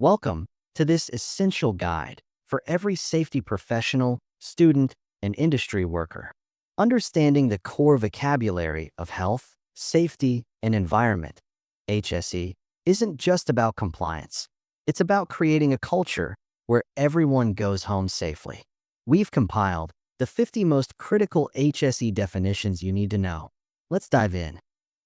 Welcome to this essential guide for every safety professional, student, and industry worker. Understanding the core vocabulary of health, safety, and environment, HSE, isn't just about compliance. It's about creating a culture where everyone goes home safely. We've compiled the 50 most critical HSE definitions you need to know. Let's dive in.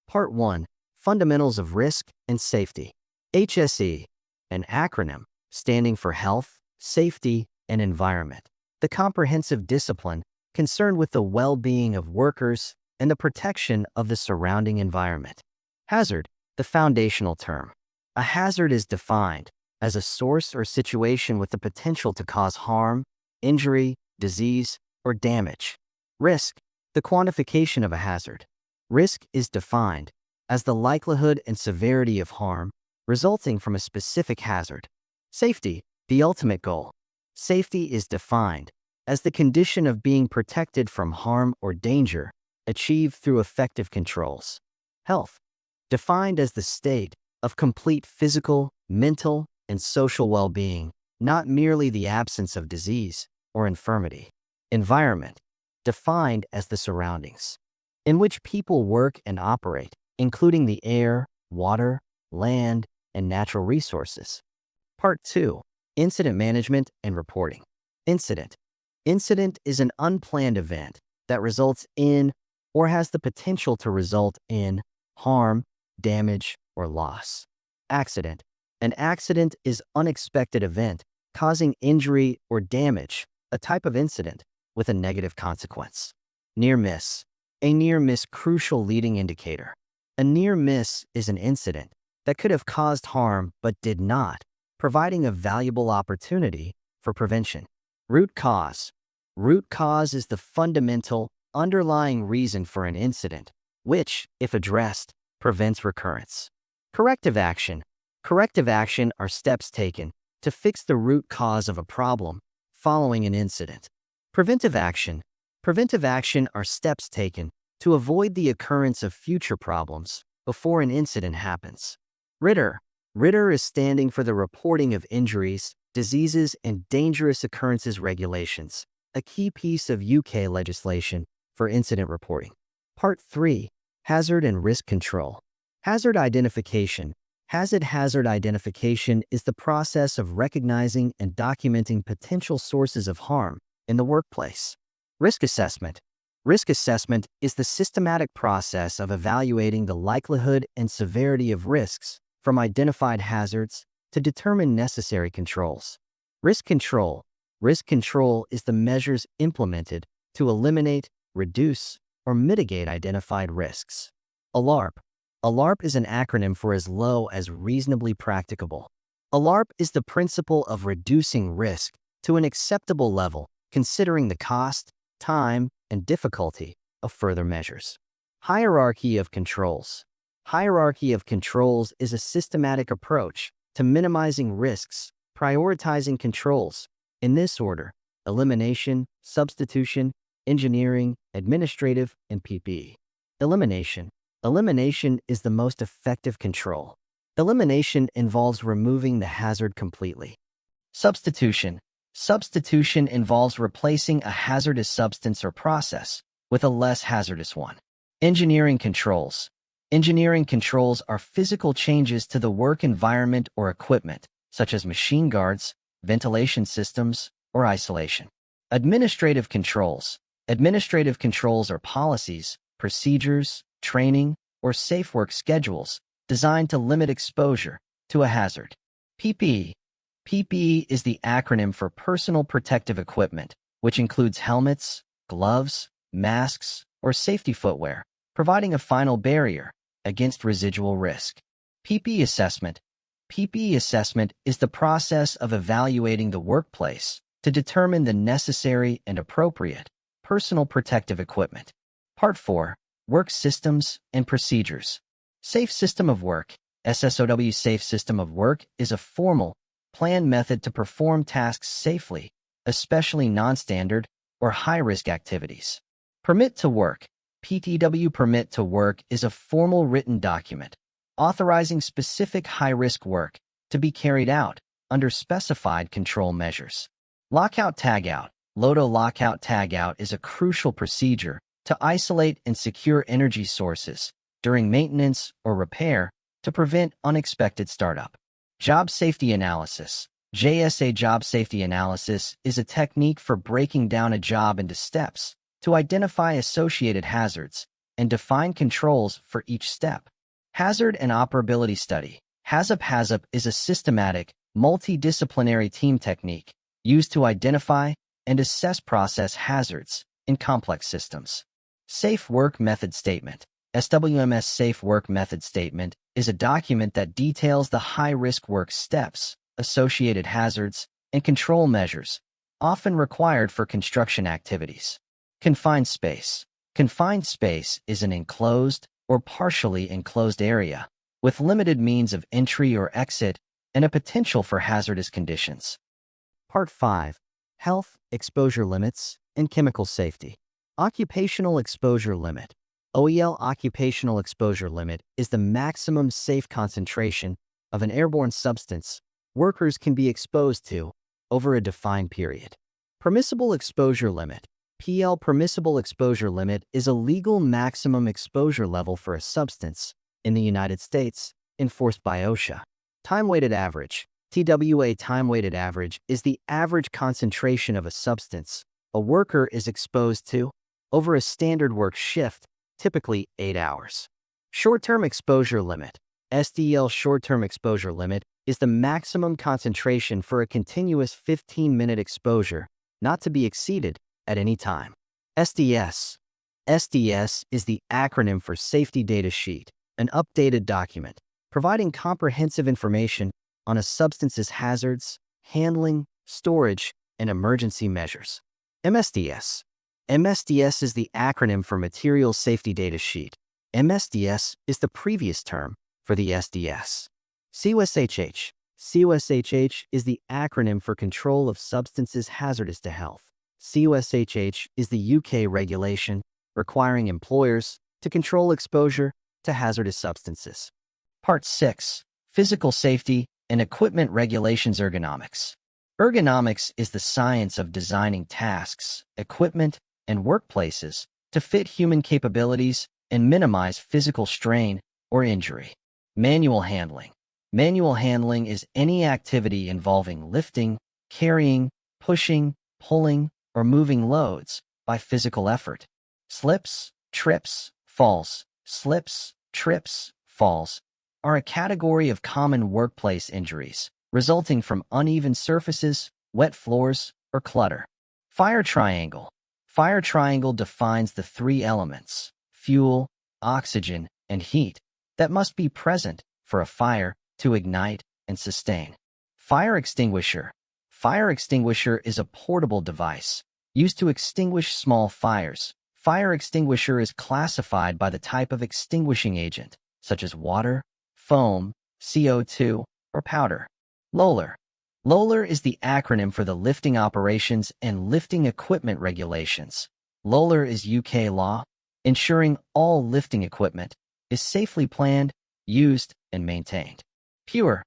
Part 1. Fundamentals of Risk and Safety. HSE, an acronym standing for Health, Safety, and Environment. The comprehensive discipline concerned with the well-being of workers and the protection of the surrounding environment. Hazard, the foundational term. A hazard is defined as a source or situation with the potential to cause harm, injury, disease, or damage. Risk, the quantification of a hazard. Risk is defined as the likelihood and severity of harm resulting from a specific hazard. Safety, the ultimate goal. Safety is defined as the condition of being protected from harm or danger achieved through effective controls. Health, defined as the state of complete physical, mental, and social well-being, not merely the absence of disease or infirmity. Environment, defined as the surroundings in which people work and operate, including the air, water, land, and natural resources. Part 2. Incident Management and Reporting. Incident. Incident is an unplanned event that results in or has the potential to result in harm, damage, or loss. Accident. An accident is unexpected event causing injury or damage, a type of incident with a negative consequence. Near miss. A near miss crucial leading indicator. A near miss is an incident that could have caused harm but did not, providing a valuable opportunity for prevention. Root cause. Root cause is the fundamental, underlying reason for an incident, which, if addressed, prevents recurrence. Corrective action. Corrective action are steps taken to fix the root cause of a problem following an incident. Preventive action. Preventive action are steps taken to avoid the occurrence of future problems before an incident happens. RIDDOR. RIDDOR is standing for the Reporting of Injuries, Diseases, and Dangerous Occurrences Regulations, a key piece of UK legislation for incident reporting. Part 3. Hazard and Risk Control. Hazard identification. Hazard identification is the process of recognizing and documenting potential sources of harm in the workplace. Risk assessment. Risk assessment is the systematic process of evaluating the likelihood and severity of risks from identified hazards to determine necessary controls. Risk control. Risk control is the measures implemented to eliminate, reduce, or mitigate identified risks. ALARP. ALARP is an acronym for as low as reasonably practicable. ALARP is the principle of reducing risk to an acceptable level, considering the cost, time, and difficulty of further measures. Hierarchy of controls. Hierarchy of controls is a systematic approach to minimizing risks, prioritizing controls, in this order: elimination, substitution, engineering, administrative, and PPE. Elimination. Elimination is the most effective control. Elimination involves removing the hazard completely. Substitution. Substitution involves replacing a hazardous substance or process with a less hazardous one. Engineering controls. Engineering controls are physical changes to the work environment or equipment, such as machine guards, ventilation systems, or isolation. Administrative controls. Administrative controls are policies, procedures, training, or safe work schedules designed to limit exposure to a hazard. PPE. PPE is the acronym for Personal Protective Equipment, which includes helmets, gloves, masks, or safety footwear, providing a final barrier against residual risk. PPE Assessment. PPE assessment is the process of evaluating the workplace to determine the necessary and appropriate personal protective equipment. Part 4. Work Systems and Procedures. Safe System of Work. SSOW. Safe System of Work is a formal, planned method to perform tasks safely, especially non-standard or high-risk activities. Permit to Work. PTW. Permit to Work is a formal written document authorizing specific high-risk work to be carried out under specified control measures. Lockout Tagout. Lockout Tagout is a crucial procedure to isolate and secure energy sources during maintenance or repair to prevent unexpected startup. Job Safety Analysis. JSA Job Safety Analysis is a technique for breaking down a job into steps to identify associated hazards and define controls for each step. Hazard and Operability Study. HAZOP is a systematic, multidisciplinary team technique used to identify and assess process hazards in complex systems. Safe Work Method Statement. SWMS Safe Work Method Statement is a document that details the high-risk work steps, associated hazards, and control measures, often required for construction activities. Confined Space. Confined space is an enclosed or partially enclosed area with limited means of entry or exit and a potential for hazardous conditions. Part 5. Health, Exposure Limits, and Chemical Safety. Occupational Exposure Limit. OEL Occupational Exposure Limit is the maximum safe concentration of an airborne substance workers can be exposed to over a defined period. Permissible Exposure Limit. PL Permissible Exposure Limit is a legal maximum exposure level for a substance in the United States enforced by OSHA. Time-weighted average. TWA time-weighted average is the average concentration of a substance a worker is exposed to over a standard work shift, typically 8 hours. Short-term exposure limit. STL short-term exposure limit is the maximum concentration for a continuous 15-minute exposure, not to be exceeded at any time. SDS. SDS is the acronym for Safety Data Sheet, an updated document providing comprehensive information on a substance's hazards, handling, storage, and emergency measures. MSDS. MSDS is the acronym for Materials Safety Data Sheet. MSDS is the previous term for the SDS. COSHH. COSHH is the acronym for Control of Substances Hazardous to Health. COSHH is the UK regulation requiring employers to control exposure to hazardous substances. Part 6. Physical Safety and Equipment Regulations. Ergonomics. Ergonomics is the science of designing tasks, equipment, and workplaces to fit human capabilities and minimize physical strain or injury. Manual handling. Manual handling is any activity involving lifting, carrying, pushing, pulling, or moving loads by physical effort. Slips, trips, falls. Slips, trips, falls are a category of common workplace injuries resulting from uneven surfaces, wet floors, or clutter. Fire triangle. Fire triangle defines the three elements, fuel, oxygen, and heat, that must be present for a fire to ignite and sustain. Fire extinguisher. Fire extinguisher is a portable device used to extinguish small fires. Fire extinguisher is classified by the type of extinguishing agent, such as water, foam, CO2, or powder. LOLER. LOLER is the acronym for the Lifting Operations and Lifting Equipment Regulations. LOLER is UK law, ensuring all lifting equipment is safely planned, used, and maintained. PUWER.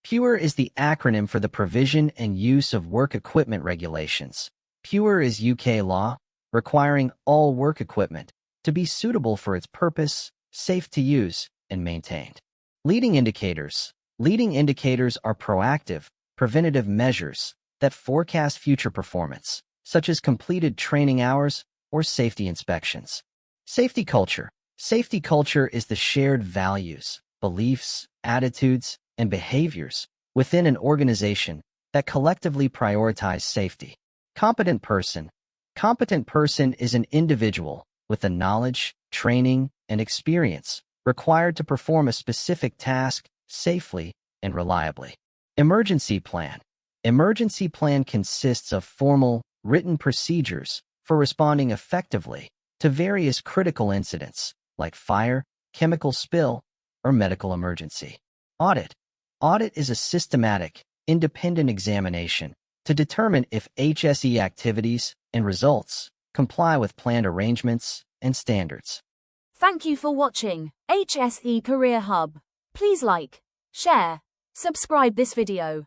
PUWER is the acronym for the Provision and Use of Work Equipment Regulations. PUWER is UK law, requiring all work equipment to be suitable for its purpose, safe to use, and maintained. Leading indicators. Leading indicators are proactive, preventative measures that forecast future performance, such as completed training hours or safety inspections. Safety culture. Safety culture is the shared values, beliefs, attitudes, and behaviors within an organization that collectively prioritize safety. Competent person. Competent person is an individual with the knowledge, training, and experience required to perform a specific task safely and reliably. Emergency plan. Emergency plan consists of formal, written procedures for responding effectively to various critical incidents like fire, chemical spill, or medical emergency. Audit. Audit is a systematic, independent examination to determine if HSE activities and results comply with planned arrangements and standards. Thank you for watching HSE Career Hub. Please like, share, subscribe this video.